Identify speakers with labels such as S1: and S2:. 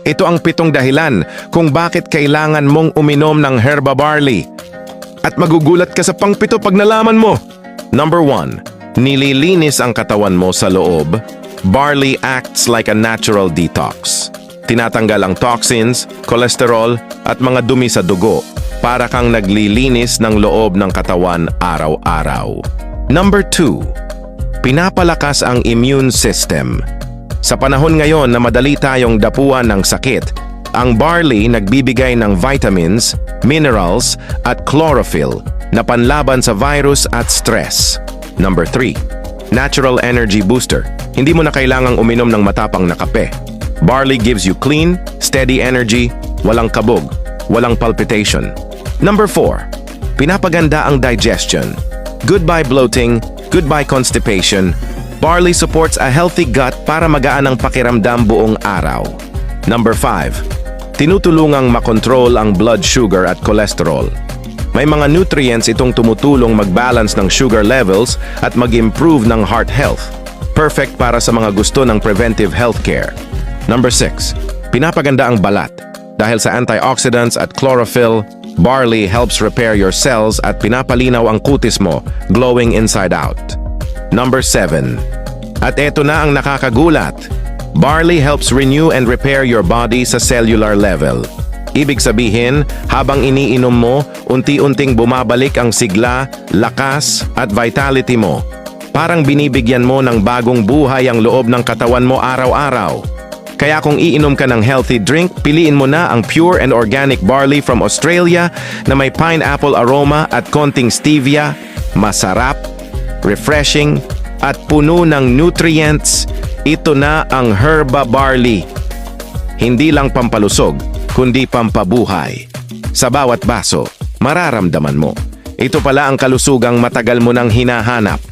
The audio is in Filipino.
S1: Ito ang 7 dahilan kung bakit kailangan mong uminom ng herba barley. At magugulat ka sa pang-7 pag nalaman mo. Number 1. Nililinis ang katawan mo sa loob. Barley acts like a natural detox. Tinatanggal ang toxins, cholesterol, at mga dumi sa dugo para kang naglilinis ng loob ng katawan araw-araw. Number 2. Pinapalakas ang immune system. Sa panahon ngayon na madali tayong dapuan ng sakit, ang barley nagbibigay ng vitamins, minerals, at chlorophyll na panlaban sa virus at stress. Number 3. Natural energy booster. Hindi mo na kailangang uminom ng matapang na kape. Barley gives you clean, steady energy, walang kabog, walang palpitation. Number 4. Pinapaganda ang digestion. Goodbye bloating, goodbye constipation. Barley supports a healthy gut para magaan ang pakiramdam buong araw. Number 5. Tinutulungang makontrol ang blood sugar at cholesterol. May mga nutrients itong tumutulong mag-balance ng sugar levels at mag-improve ng heart health. Perfect para sa mga gusto ng preventive healthcare. Number 6. Pinapaganda ang balat. Dahil sa antioxidants at chlorophyll, barley helps repair your cells at pinapalinaw ang kutis mo, glowing inside out. Number 7. At eto na ang nakakagulat. Barley helps renew and repair your body sa cellular level. Ibig sabihin, habang iniinom mo, unti-unting bumabalik ang sigla, lakas, at vitality mo. Parang binibigyan mo ng bagong buhay ang loob ng katawan mo araw-araw. Kaya kung iinom ka ng healthy drink, piliin mo na ang pure and organic barley from Australia na may pineapple aroma at konting stevia, masarap, refreshing, at puno ng nutrients. Ito na ang herba barley. Hindi lang pampalusog, kundi pampabuhay. Sa bawat baso, mararamdaman mo. Ito pala ang kalusugang matagal mo nang hinahanap.